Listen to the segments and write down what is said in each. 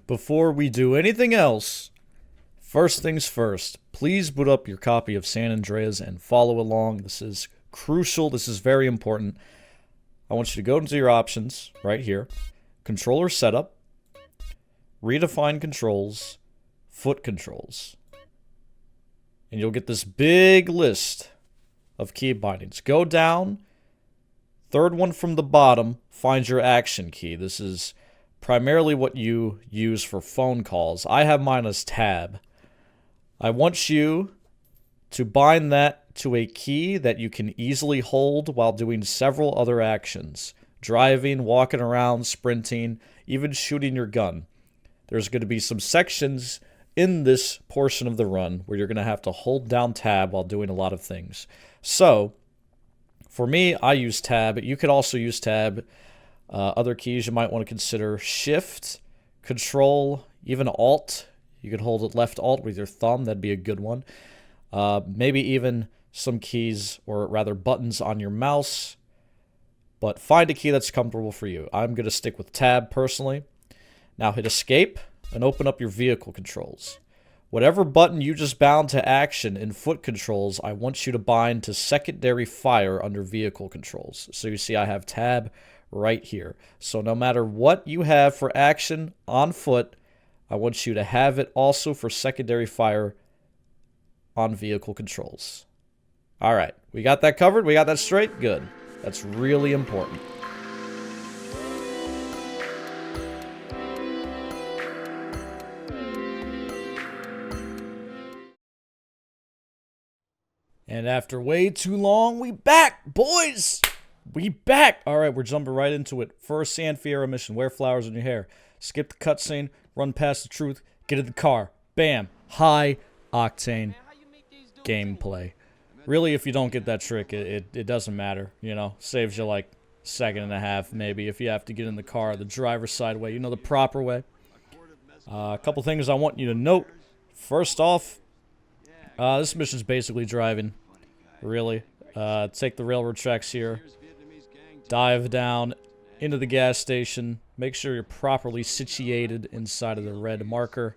Before we do anything else, first things first, please boot up your copy of San Andreas and follow along. This is crucial. This is very important. I want you to go into your options right here. Controller setup, redefine controls, foot controls. And you'll get this big list of key bindings. Go down, third one from the bottom, find your action key. This is primarily what you use for phone calls. I have mine as tab. I want you to bind that to a key that you can easily hold while doing several other actions. Driving, walking around, sprinting, even shooting your gun. There's going to be some sections in this portion of the run where you're going to have to hold down tab while doing a lot of things. So, for me, I use tab. You could also use tab. Other keys you might want to consider: shift, control, even alt. You could hold it left alt with your thumb. That'd be a good one. Maybe even some keys, or rather buttons on your mouse. But find a key that's comfortable for you. I'm going to stick with tab personally. Now hit escape and open up your vehicle controls. Whatever button you just bound to action in foot controls, I want you to bind to secondary fire under vehicle controls. So you see I have tab right here. So no matter what you have for action on foot, I want you to have it also for secondary fire on vehicle controls. All right, we got that covered? We got that straight? Good. That's really important. And after way too long, we back, boys! We back! Alright, we're jumping right into it. First San Fierro mission, wear flowers in your hair. Skip the cutscene, run past the truth, get in the car. Bam! High octane gameplay. Really, if you don't get that trick, it doesn't matter, you know. Saves you like a second and a half, maybe, if you have to get in the car the driver's side way, you know, the proper way. A couple things I want you to note. First off, this mission's basically driving, really. Take the railroad tracks here, dive down into the gas station, make sure you're properly situated inside of the red marker,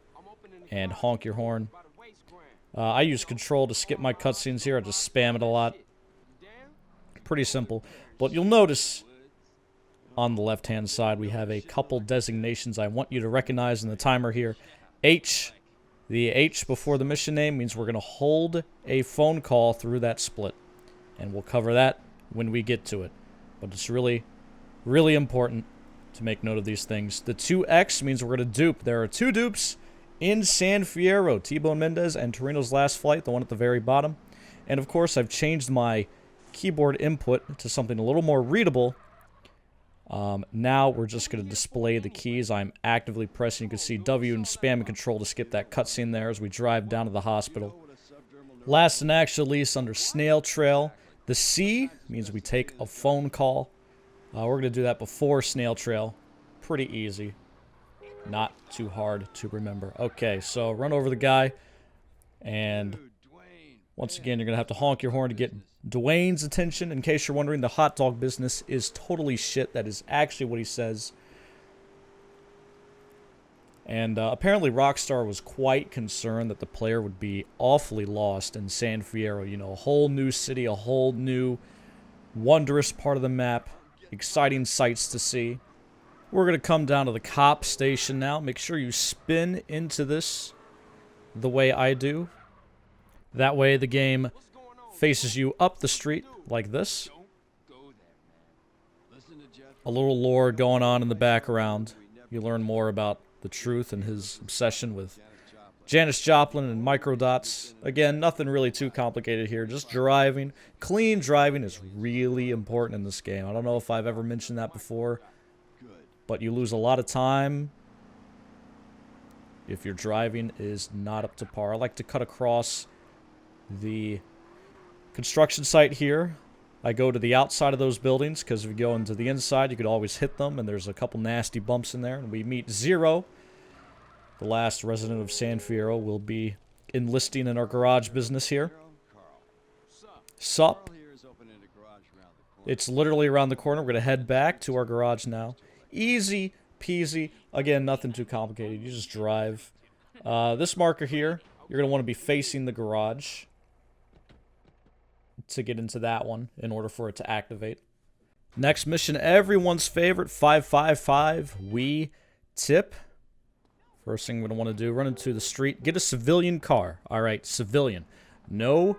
and honk your horn. I use control to skip my cutscenes here. I just spam it a lot. Pretty simple. But you'll notice on the left-hand side we have a couple designations I want you to recognize in the timer here. H. The H before the mission name means we're going to hold a phone call through that split. And we'll cover that when we get to it. But it's really, really important to make note of these things. The 2X means we're going to dupe. There are two dupes in San Fierro, T-Bone Mendez and Torino's Last Flight, the one at the very bottom. And of course, I've changed my keyboard input to something a little more readable. Now we're just going to display the keys I'm actively pressing. You can see W and spam and control to skip that cutscene there as we drive down to the hospital. Last and actual least, under Snail Trail, the C means we take a phone call. We're going to do that before Snail Trail. Pretty easy. Not too hard to remember. Okay, so run over the guy. And once again, you're going to have to honk your horn to get Dwayne's attention. In case you're wondering, the hot dog business is totally shit. That is actually what he says. And apparently Rockstar was quite concerned that the player would be awfully lost in San Fierro. You know, a whole new city, a whole new wondrous part of the map. Exciting sights to see. We're going to come down to the cop station now. Make sure you spin into this the way I do. That way the game faces you up the street like this. A little lore going on in the background. You learn more about the truth and his obsession with Janis Joplin and microdots. Again, nothing really too complicated here. Just driving. Clean driving is really important in this game. I don't know if I've ever mentioned that before, but you lose a lot of time if your driving is not up to par. I like to cut across the construction site here. I go to the outside of those buildings because if you go into the inside, you could always hit them, and there's a couple nasty bumps in there. And we meet Zero, the last resident of San Fierro, will be enlisting in our garage business here. Sup? It's literally around the corner. We're going to head back to our garage now. Easy peasy. Again, nothing too complicated. You just drive. This marker here, you're going to want to be facing the garage to get into that one in order for it to activate. Next mission, everyone's favorite, 555. We tip. First thing we're going to want to do, run into the street, get a civilian car. All right, civilian. No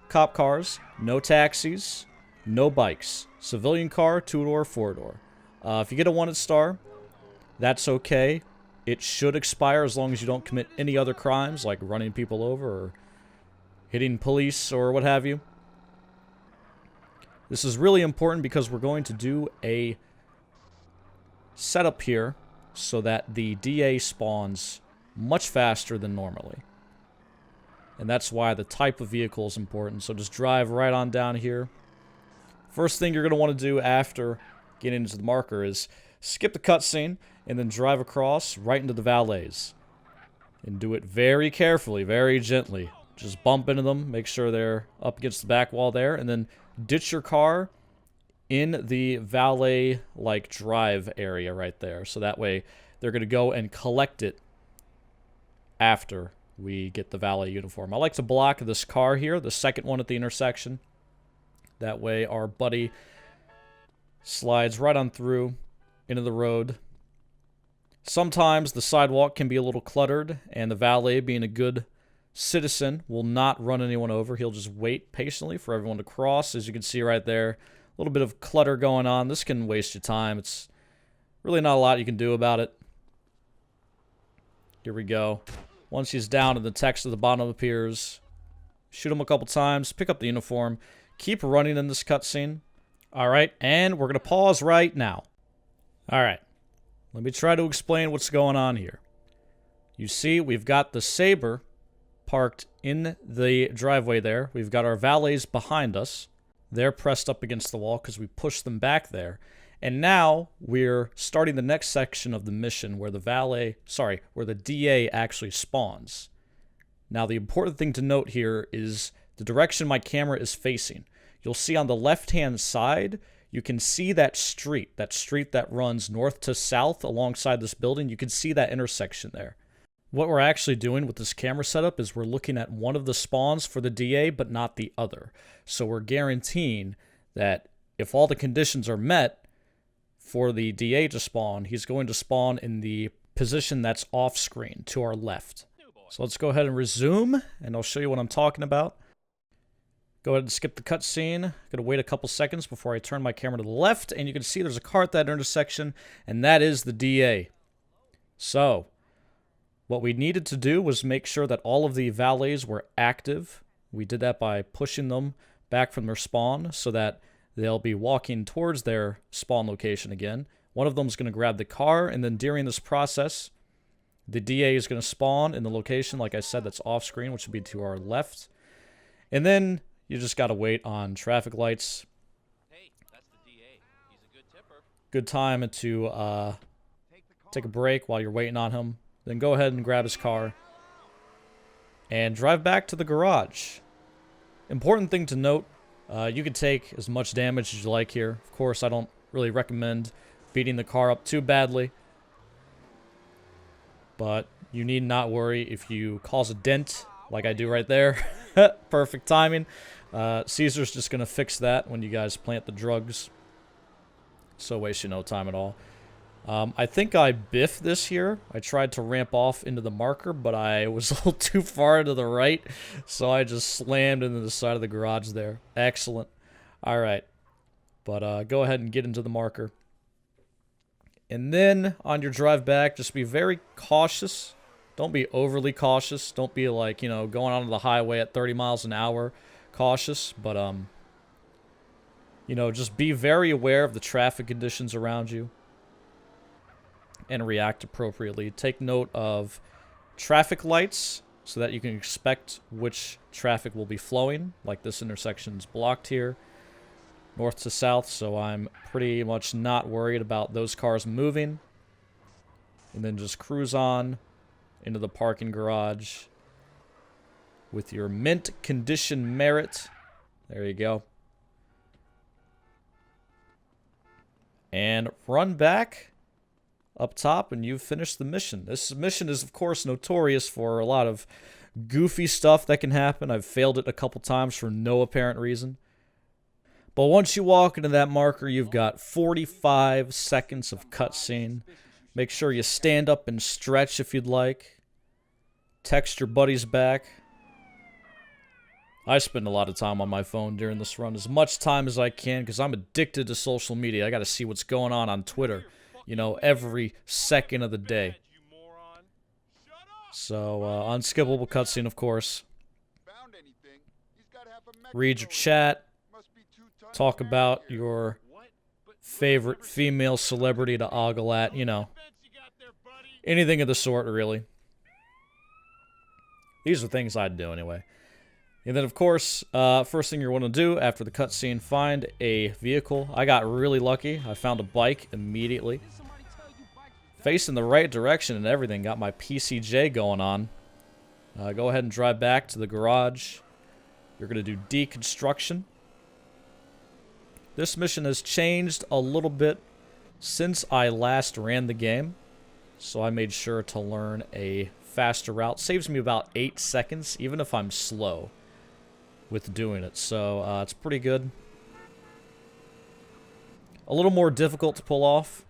cop cars, no taxis, no bikes. Civilian car, 2-door, 4-door. If you get a wanted star, that's okay. It should expire as long as you don't commit any other crimes, like running people over or hitting police or what have you. This is really important because we're going to do a setup here so that the DA spawns much faster than normally. And that's why the type of vehicle is important. So just drive right on down here. First thing you're going to want to do after getting into the marker is skip the cutscene and then drive across right into the valets. And do it very carefully, very gently. Just bump into them, make sure they're up against the back wall there, and then ditch your car in the valet-like drive area right there. So that way they're going to go and collect it after we get the valet uniform. I like to block this car here, the second one at the intersection. That way our buddy slides right on through into the road. Sometimes the sidewalk can be a little cluttered, and the valet, being a good citizen, will not run anyone over. He'll just wait patiently for everyone to cross. As you can see right there, a little bit of clutter going on. This can waste your time. It's really not a lot you can do about it. Here we go. Once he's down and the text at the bottom appears, shoot him a couple times, pick up the uniform, keep running in this cutscene. All right, and we're going to pause right now. All right, let me try to explain what's going on here. You see, we've got the Sabre parked in the driveway there. We've got our valets behind us. They're pressed up against the wall because we pushed them back there. And now we're starting the next section of the mission where where the DA actually spawns. Now, the important thing to note here is the direction my camera is facing. You'll see on the left-hand side, you can see that street that runs north to south alongside this building. You can see that intersection there. What we're actually doing with this camera setup is we're looking at one of the spawns for the DA, but not the other. So we're guaranteeing that if all the conditions are met for the DA to spawn, he's going to spawn in the position that's off screen to our left. So let's go ahead and resume, and I'll show you what I'm talking about. Go ahead and skip the cutscene. Gonna wait a couple seconds before I turn my camera to the left, and you can see there's a car at that intersection, and that is the DA. So what we needed to do was make sure that all of the valets were active. We did that by pushing them back from their spawn so that they'll be walking towards their spawn location again. One of them is going to grab the car, and then during this process, the DA is going to spawn in the location, like I said, that's off screen, which would be to our left. And then you just got to wait on traffic lights. Hey, that's the DA. He's a good tipper. Good time to take a break while you're waiting on him. Then go ahead and grab his car and drive back to the garage. Important thing to note, you can take as much damage as you like here. Of course, I don't really recommend beating the car up too badly. But you need not worry if you cause a dent, like I do right there. Perfect timing. Caesar's just going to fix that when you guys plant the drugs. So waste you no time at all. I think I biffed this here. I tried to ramp off into the marker, but I was a little too far to the right, so I just slammed into the side of the garage there. Excellent. All right. But go ahead and get into the marker. And then on your drive back, just be very cautious. Don't be overly cautious. Don't be like, you know, going onto the highway at 30 miles an hour cautious. But, you know, just be very aware of the traffic conditions around you and react appropriately. Take note of traffic lights so that you can expect which traffic will be flowing. Like this intersection's blocked here, north to south, so I'm pretty much not worried about those cars moving. And then just cruise on into the parking garage with your mint condition merit. There you go. And run back up top, and you've finished the mission. This mission is, of course, notorious for a lot of goofy stuff that can happen. I've failed it a couple times for no apparent reason. But once you walk into that marker, you've got 45 seconds of cutscene. Make sure you stand up and stretch if you'd like. Text your buddies back. I spend a lot of time on my phone during this run, as much time as I can, because I'm addicted to social media. I gotta see what's going on Twitter, you know, every second of the day. So, unskippable cutscene, of course. Read your chat. Talk about your favorite female celebrity to ogle at, you know. Anything of the sort, really. These are things I'd do anyway. And then, of course, first thing you want to do after the cutscene, find a vehicle. I got really lucky. I found a bike immediately. Facing the right direction and everything. Got my PCJ going on. Go ahead and drive back to the garage. You're going to do deconstruction. This mission has changed a little bit since I last ran the game. So I made sure to learn a faster route. Saves me about 8 seconds, even if I'm slow with doing it. So it's pretty good. A little more difficult to pull off,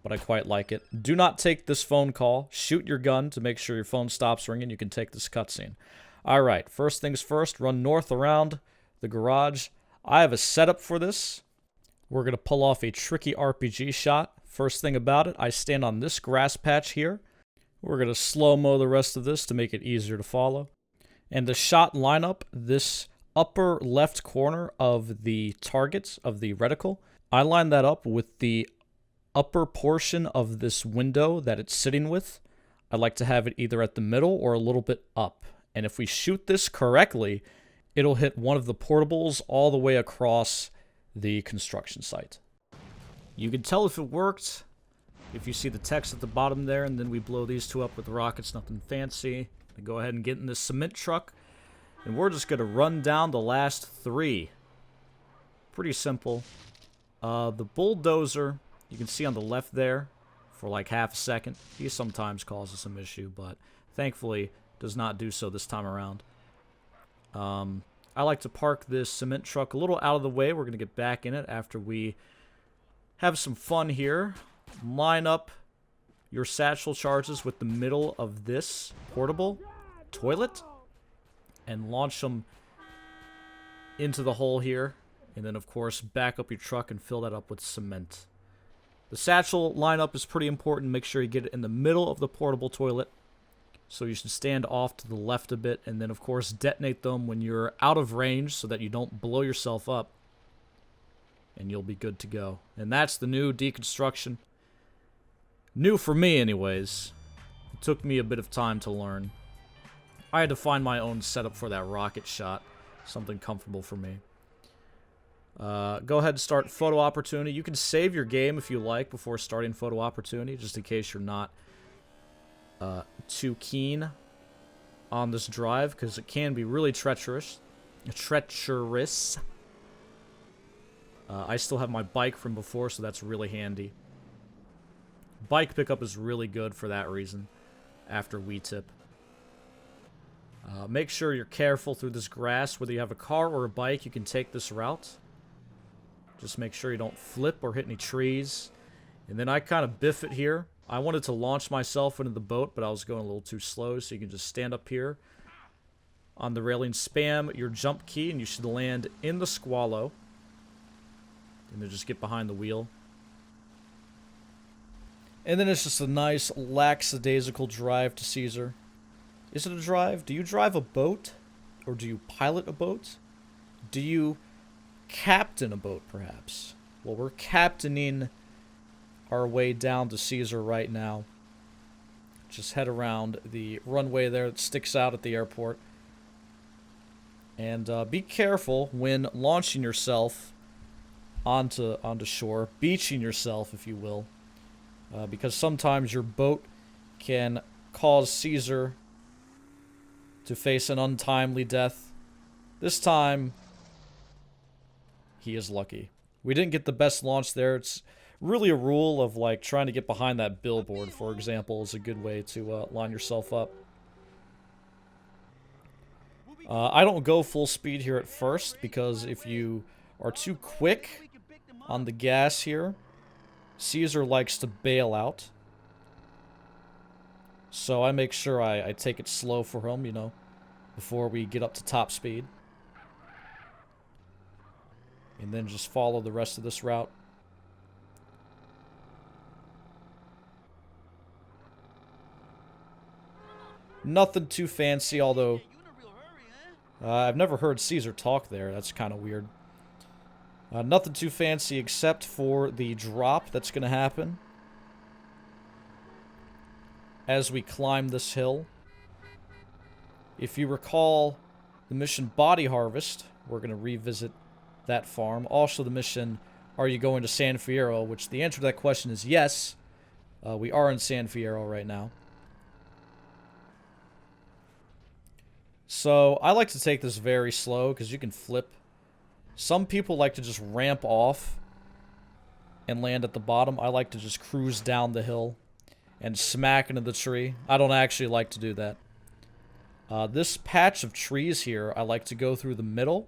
but I quite like it. Do not take this phone call. Shoot your gun to make sure your phone stops ringing. You can take this cutscene. Alright, first things first, run north around the garage. I have a setup for this. We're going to pull off a tricky RPG shot. First thing about it, I stand on this grass patch here. We're going to slow-mo the rest of this to make it easier to follow. And the shot lineup, this upper left corner of the target, of the reticle, I line that up with the upper portion of this window that it's sitting with. I like to have it either at the middle or a little bit up. And if we shoot this correctly, it'll hit one of the portables all the way across the construction site. You can tell if it worked if you see the text at the bottom there, and then we blow these two up with rockets, nothing fancy. Go ahead and get in this cement truck, and we're just going to run down the last 3. Pretty simple. The bulldozer, you can see on the left there for like half a second. He sometimes causes some issue, but thankfully does not do so this time around. I like to park this cement truck a little out of the way. We're going to get back in it after we have some fun here. Line up your satchel charges with the middle of this portable toilet and launch them into the hole here. And then, of course, back up your truck and fill that up with cement. The satchel lineup is pretty important. Make sure you get it in the middle of the portable toilet. So you should stand off to the left a bit, and then, of course, detonate them when you're out of range so that you don't blow yourself up. And you'll be good to go. And that's the new deconstruction. New for me, anyways. It took me a bit of time to learn. I had to find my own setup for that rocket shot. Something comfortable for me. Go ahead and start photo opportunity. You can save your game if you like before starting photo opportunity, just in case you're not too keen on this drive, because it can be really treacherous. I still have my bike from before, so that's really handy. Bike pickup is really good for that reason, after WeTip. Make sure you're careful through this grass. Whether you have a car or a bike, you can take this route. Just make sure you don't flip or hit any trees. And then I kind of biff it here. I wanted to launch myself into the boat, but I was going a little too slow, so you can just stand up here on the railing, spam your jump key, and you should land in the squallow. And then just get behind the wheel. And then it's just a nice, lackadaisical drive to Caesar. Is it a drive? Do you drive a boat? Or do you pilot a boat? Do you captain a boat, perhaps? Well, we're captaining our way down to Caesar right now. Just head around the runway there that sticks out at the airport. And be careful when launching yourself onto shore. Beaching yourself, if you will. Because sometimes your boat can cause Caesar to face an untimely death. This time, he is lucky. We didn't get the best launch there. It's really a rule of, like, trying to get behind that billboard, for example, is a good way to line yourself up. I don't go full speed here at first, because if you are too quick on the gas here, Caesar likes to bail out. So I make sure I take it slow for him, you know, before we get up to top speed. And then just follow the rest of this route. Nothing too fancy, although I've never heard Caesar talk there. That's kind of weird. Nothing too fancy except for the drop that's going to happen as we climb this hill. If you recall the mission Body Harvest, we're going to revisit that farm. Also the mission, are you going to San Fierro? Which the answer to that question is yes. We are in San Fierro right now. So I like to take this very slow because you can flip. Some people like to just ramp off and land at the bottom. I like to just cruise down the hill and smack into the tree. I don't actually like to do that. This patch of trees here, I like to go through the middle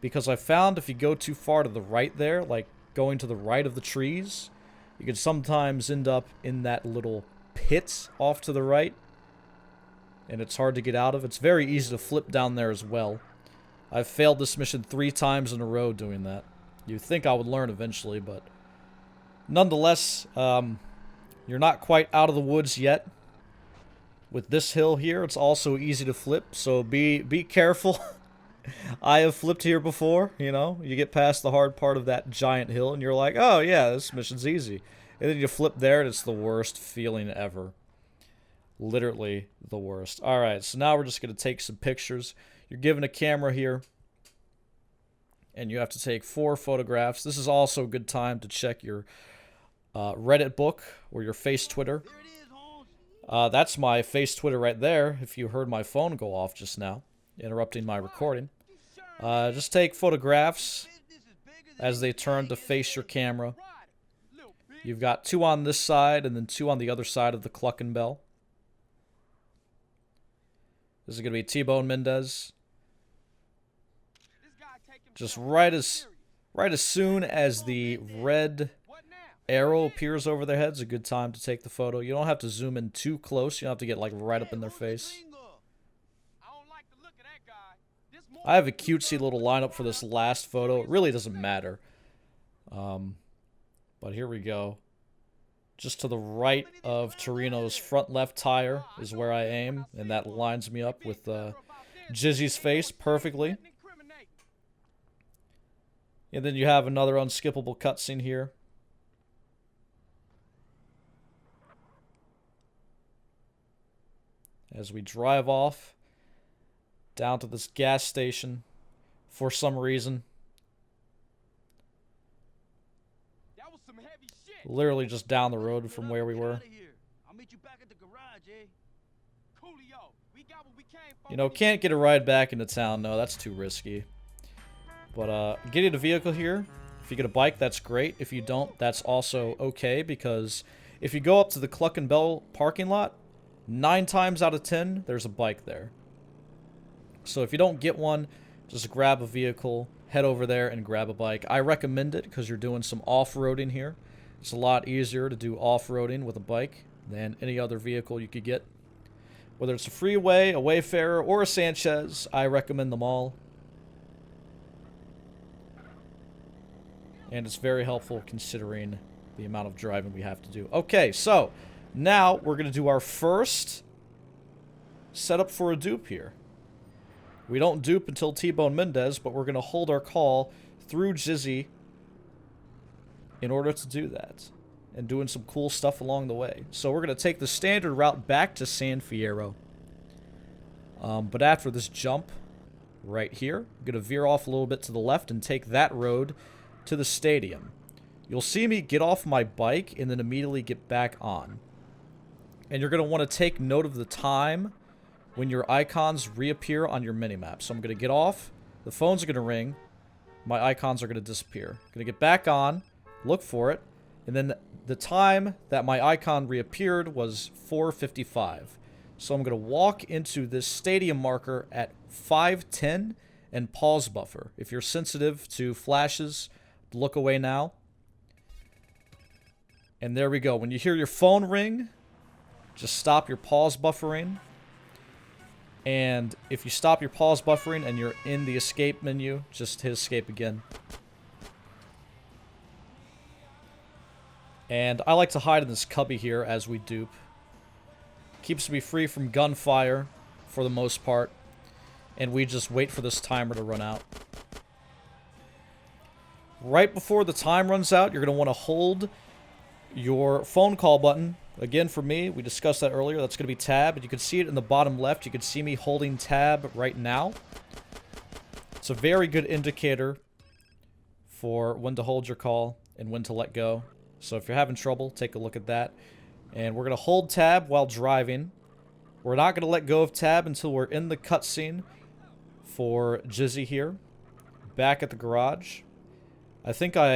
because I found if you go too far to the right there, like going to the right of the trees, you can sometimes end up in that little pit off to the right, and it's hard to get out of. It's very easy to flip down there as well. I've failed this mission 3 times in a row doing that. You'd think I would learn eventually, but nonetheless, you're not quite out of the woods yet. With this hill here, it's also easy to flip, so be careful. I have flipped here before, you know. You get past the hard part of that giant hill, and you're like, oh yeah, this mission's easy. And then you flip there, and it's the worst feeling ever. Literally the worst. Alright, so now we're just going to take some pictures. You're given a camera here, and you have to take 4 photographs. This is also a good time to check your Reddit book or your face Twitter. That's my face Twitter right there, if you heard my phone go off just now, interrupting my recording. Just take photographs as they turn to face your camera. You've got 2 on this side and then 2 on the other side of the Cluckin' Bell. This is going to be T-Bone Mendez. Just right as soon as the red arrow appears over their heads, a good time to take the photo. You don't have to zoom in too close. You don't have to get like right up in their face. I have a cutesy little lineup for this last photo. It really doesn't matter. But here we go. Just to the right of Torino's front left tire is where I aim, and that lines me up with Jizzy's face perfectly. And then you have another unskippable cutscene here. As we drive off down to this gas station for some reason. Literally just down the road from where we were. You know, can't get a ride back into town. No, that's too risky. But getting a vehicle here, if you get a bike, that's great. If you don't, that's also okay, because if you go up to the Cluckin' Bell parking lot, 9 times out of 10, there's a bike there. So if you don't get one, just grab a vehicle, head over there and grab a bike. I recommend it because you're doing some off-roading here. It's a lot easier to do off-roading with a bike than any other vehicle you could get. Whether it's a Freeway, a Wayfarer, or a Sanchez, I recommend them all. And it's very helpful considering the amount of driving we have to do. Okay, so now we're going to do our first setup for a dupe here. We don't dupe until T-Bone Mendez, but we're going to hold our call through Jizzy in order to do that. And doing some cool stuff along the way. So we're going to take the standard route back to San Fierro. But after this jump right here, I'm going to veer off a little bit to the left and take that road to the stadium. You'll see me get off my bike and then immediately get back on. And you're going to want to take note of the time when your icons reappear on your minimap. So I'm going to get off, the phones are going to ring, my icons are going to disappear. I'm going to get back on, look for it, And then the time that my icon reappeared was 4:55. So I'm going to walk into this stadium marker at 5:10 and pause buffer. If you're sensitive to flashes, look away now. And there we go. When you hear your phone ring, just stop your pause buffering. And if you stop your pause buffering and you're in the escape menu, just hit escape again. And I like to hide in this cubby here as we dupe. Keeps me free from gunfire for the most part. And we just wait for this timer to run out. Right before the time runs out, you're going to want to hold your phone call button. Again, for me, we discussed that earlier. That's going to be tab. And you can see it in the bottom left. You can see me holding tab right now. It's a very good indicator for when to hold your call and when to let go. So if you're having trouble, take a look at that. And we're going to hold tab while driving. We're not going to let go of tab until we're in the cutscene for Jizzy here. Back at the garage. I think I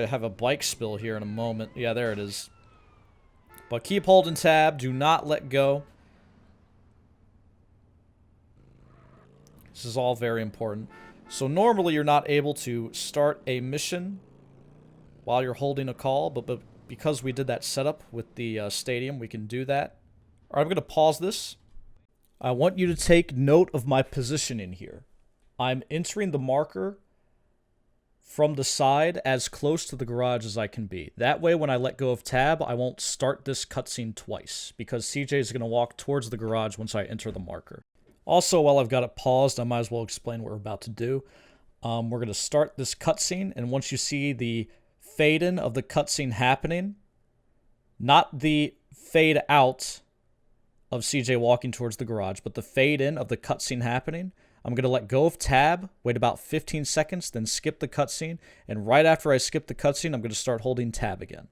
have a bike spill here in a moment. Yeah, there it is. But keep holding tab. Do not let go. This is all very important. So normally you're not able to start a mission while you're holding a call, but because we did that setup with the stadium, we can do that. All right, I'm going to pause this. I want you to take note of my positioning here. I'm entering the marker from the side as close to the garage as I can be. That way, when I let go of tab, I won't start this cutscene twice, because CJ is going to walk towards the garage once I enter the marker. Also, while I've got it paused, I might as well explain what we're about to do. We're going to start this cutscene, and once you see the fade-in of the cutscene happening, not the fade-out of CJ walking towards the garage, but the fade-in of the cutscene happening, I'm going to let go of tab, wait about 15 seconds, then skip the cutscene, and right after I skip the cutscene, I'm going to start holding tab again.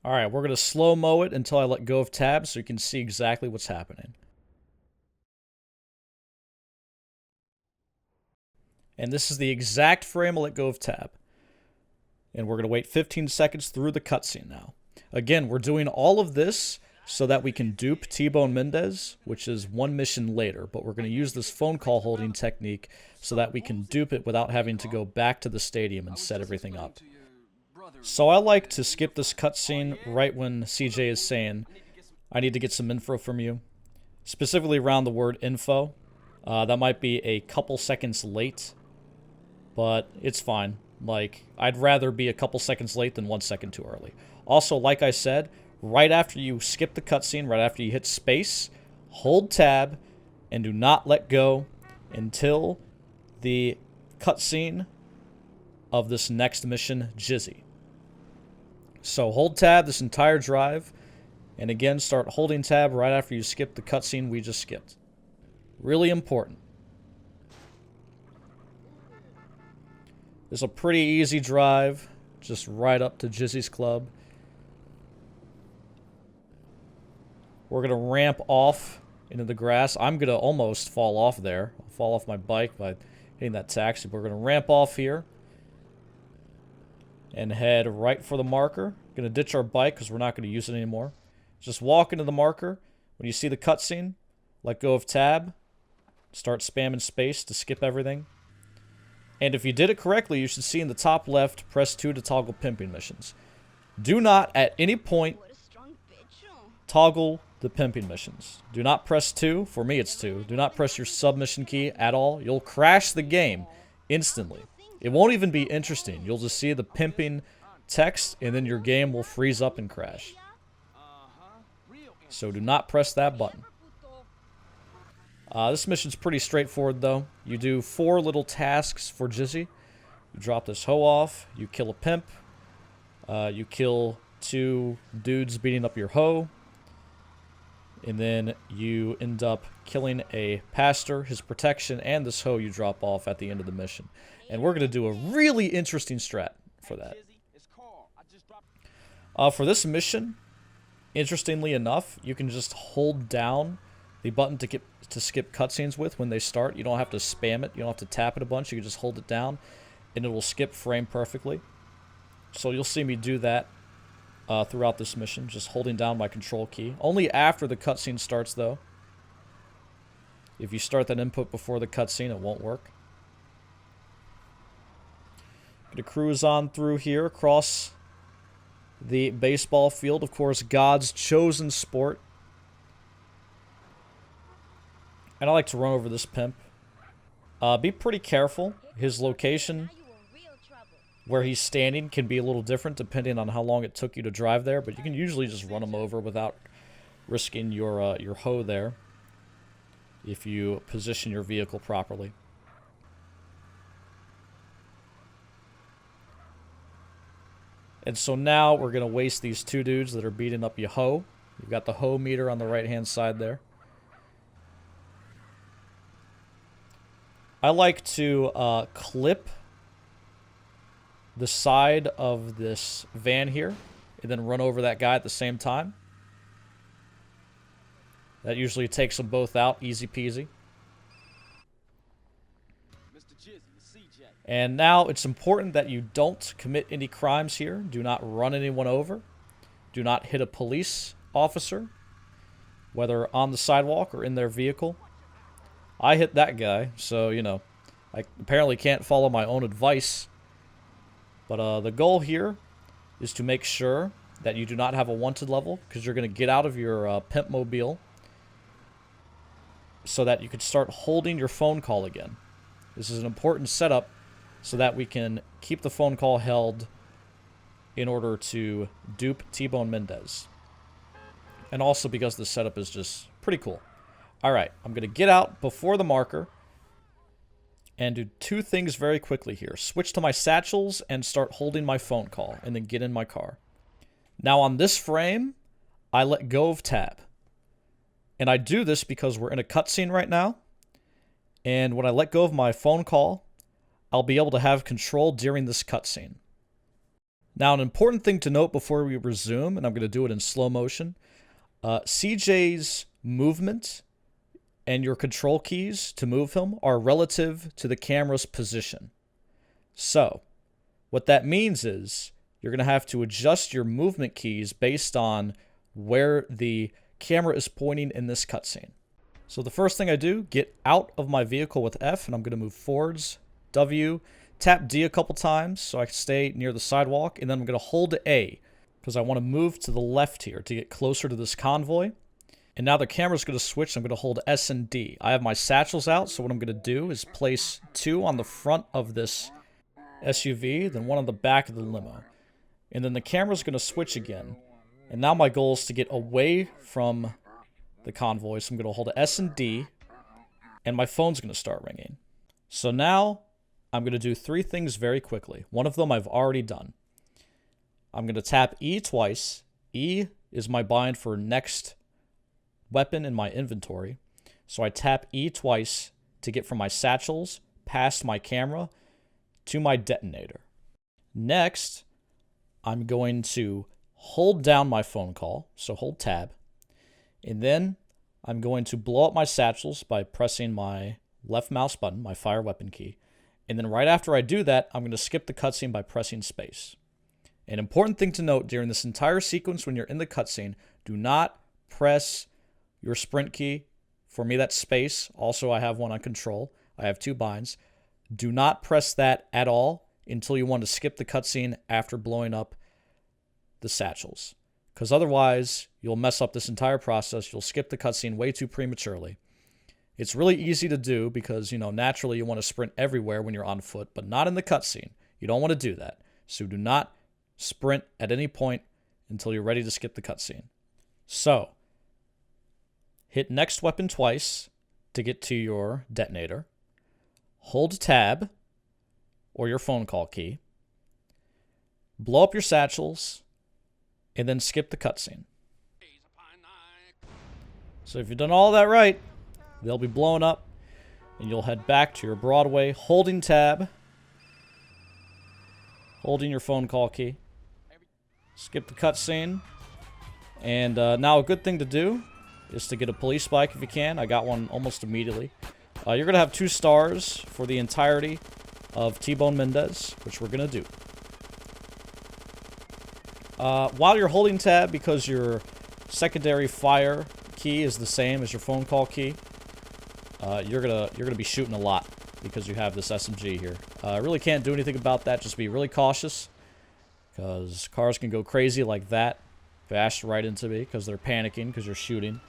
Alright, we're going to slow-mo it until I let go of tab so you can see exactly what's happening. And this is the exact frame I let go of tab. And we're going to wait 15 seconds through the cutscene now. Again, we're doing all of this so that we can dupe T-Bone Mendez, which is one mission later. But we're going to use this phone call holding technique so that we can dupe it without having to go back to the stadium and set everything up. So I like to skip this cutscene right when CJ is saying, I need to get some info from you. Specifically around the word info. That might be a couple seconds late, but it's fine. Like, I'd rather be a couple seconds late than 1 second too early. Also, like I said, right after you skip the cutscene, right after you hit space, hold tab, and do not let go until the cutscene of this next mission, Jizzy. So hold tab this entire drive, and again, start holding tab right after you skip the cutscene we just skipped. Really important. It's a pretty easy drive, just right up to Jizzy's club. We're going to ramp off into the grass. I'm going to almost fall off there. I'll fall off my bike by hitting that taxi. But we're going to ramp off here and head right for the marker. Going to ditch our bike because we're not going to use it anymore. Just walk into the marker. When you see the cutscene, let go of tab. Start spamming space to skip everything. And if you did it correctly, you should see in the top left, press 2 to toggle pimping missions. Do not, at any point, toggle the pimping missions. Do not press 2. For me, it's 2. Do not press your submission key at all. You'll crash the game instantly. It won't even be interesting. You'll just see the pimping text, and then your game will freeze up and crash. So do not press that button. This mission's pretty straightforward, though. You do 4 little tasks for Jizzy. You drop this hoe off. You kill a pimp. You kill 2 dudes beating up your hoe. And then you end up killing a pastor, his protection, and this hoe you drop off at the end of the mission. And we're going to do a really interesting strat for that. For this mission, interestingly enough, you can just hold down the button to skip cutscenes with when they start. You don't have to spam it. You don't have to tap it a bunch. You can just hold it down, and it will skip frame perfectly. So you'll see me do that throughout this mission, just holding down my control key. Only after the cutscene starts, though. If you start that input before the cutscene, it won't work. Gonna cruise on through here across the baseball field. Of course, God's chosen sport. And I like to run over this pimp. Be pretty careful. His location, where he's standing, can be a little different depending on how long it took you to drive there. But you can usually just run him over without risking your hoe there, if you position your vehicle properly. And so now we're going to waste these two dudes that are beating up your hoe. You've got the hoe meter on the right-hand side there. I like to clip the side of this van here and then run over that guy at the same time. That usually takes them both out, easy peasy. And now it's important that you don't commit any crimes here. Do not run anyone over. Do not hit a police officer, whether on the sidewalk or in their vehicle. I hit that guy, so, you know, I apparently can't follow my own advice. But the goal here is to make sure that you do not have a wanted level, because you're going to get out of your pimp mobile so that you can start holding your phone call again. This is an important setup so that we can keep the phone call held in order to dupe T-Bone Mendez. And also because the setup is just pretty cool. Alright, I'm going to get out before the marker and do two things very quickly here. Switch to my satchels and start holding my phone call, and then get in my car. Now on this frame, I let go of tab. And I do this because we're in a cutscene right now. And when I let go of my phone call, I'll be able to have control during this cutscene. Now, an important thing to note before we resume, and I'm going to do it in slow motion, CJ's movement and your control keys to move him are relative to the camera's position. So, what that means is you're going to have to adjust your movement keys based on where the camera is pointing in this cutscene. So the first thing I do, get out of my vehicle with F, and I'm going to move forwards, W, tap D a couple times so I can stay near the sidewalk, and then I'm going to hold A because I want to move to the left here to get closer to this convoy. And now the camera's going to switch. I'm going to hold S and D. I have my satchels out, so what I'm going to do is place 2 on the front of this SUV, then 1 on the back of the limo. And then the camera's going to switch again. And now my goal is to get away from the convoy, so I'm going to hold S and D, and my phone's going to start ringing. So now I'm going to do 3 things very quickly. One of them I've already done. I'm going to tap E twice. E is my bind for next weapon in my inventory. So I tap E twice to get from my satchels past my camera to my detonator. Next, I'm going to hold down my phone call, so hold tab. And then I'm going to blow up my satchels by pressing my left mouse button, my fire weapon key. And then right after I do that, I'm going to skip the cutscene by pressing space. An important thing to note during this entire sequence when you're in the cutscene, do not press your sprint key. For me, that's space. Also, I have one on control. I have 2 binds. Do not press that at all until you want to skip the cutscene after blowing up the satchels. Because otherwise, you'll mess up this entire process. You'll skip the cutscene way too prematurely. It's really easy to do because, naturally you want to sprint everywhere when you're on foot, but not in the cutscene. You don't want to do that. So do not sprint at any point until you're ready to skip the cutscene. So, hit next weapon twice to get to your detonator. Hold tab or your phone call key. Blow up your satchels and then skip the cutscene. So if you've done all that right, they'll be blown up, and you'll head back to your Broadway, holding tab, holding your phone call key. Skip the cutscene, and now a good thing to do is to get a police bike if you can. I got one almost immediately. You're going to have 2 stars for the entirety of T-Bone Mendez, which we're going to do. While you're holding tab, because your secondary fire key is the same as your phone call key, you're gonna be shooting a lot because you have this SMG here. Really can't do anything about that. Just be really cautious, because cars can go crazy like that, bash right into me because they're panicking because you're shooting.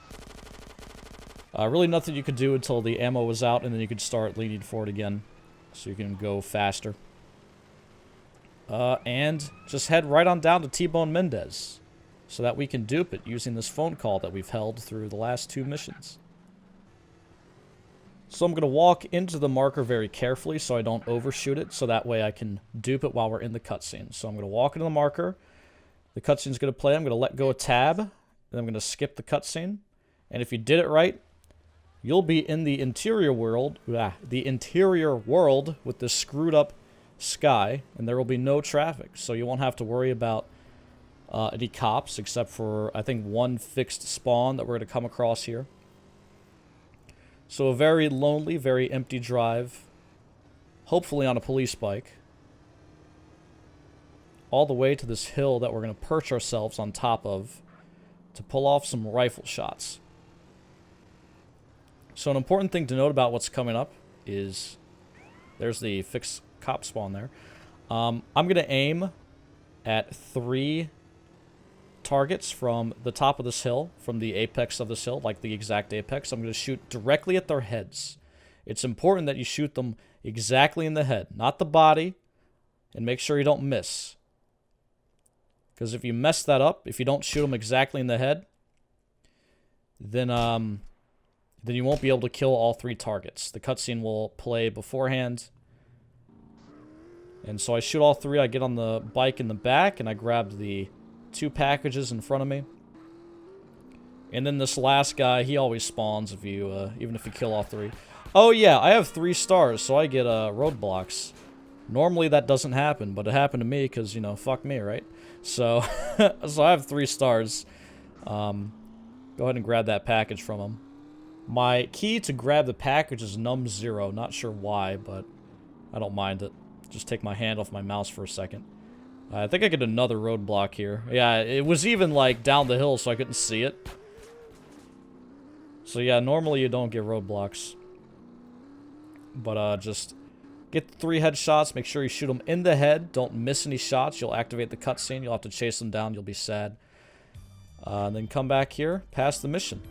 Really nothing you could do until the ammo was out, and then you could start leaning forward again, so you can go faster. And just head right on down to T-Bone Mendez, so that we can dupe it using this phone call that we've held through the last 2 missions. So I'm going to walk into the marker very carefully so I don't overshoot it, so that way I can dupe it while we're in the cutscene. So I'm going to walk into the marker, the cutscene's going to play, I'm going to let go of tab, and I'm going to skip the cutscene. And if you did it right, you'll be in the interior world, with this screwed up sky, and there will be no traffic, so you won't have to worry about any cops, except for, I think, 1 fixed spawn that we're going to come across here. So a very lonely, very empty drive, hopefully on a police bike, all the way to this hill that we're going to perch ourselves on top of to pull off some rifle shots. So an important thing to note about what's coming up is, there's the fixed cop spawn there. I'm going to aim at 3 targets from the top of this hill, from the apex of this hill, like the exact apex. I'm going to shoot directly at their heads. It's important that you shoot them exactly in the head, not the body, and make sure you don't miss. Because if you mess that up, if you don't shoot them exactly in the head, then you won't be able to kill all 3 targets. The cutscene will play beforehand. And so I shoot all 3, I get on the bike in the back, and I grab the 2 packages in front of me. And then this last guy, he always spawns if you, even if you kill all 3. Oh yeah, I have 3 stars, so I get roadblocks. Normally that doesn't happen, but it happened to me because, you know, fuck me, right? So, so I have 3 stars. Go ahead and grab that package from him. My key to grab the package is num0. Not sure why, but I don't mind it. Just take my hand off my mouse for a second. I think I get another roadblock here. Yeah, it was even, like, down the hill, so I couldn't see it. So, yeah, normally you don't get roadblocks. But, just get the 3 headshots. Make sure you shoot them in the head. Don't miss any shots. You'll activate the cutscene. You'll have to chase them down. You'll be sad. And then come back here, pass the mission.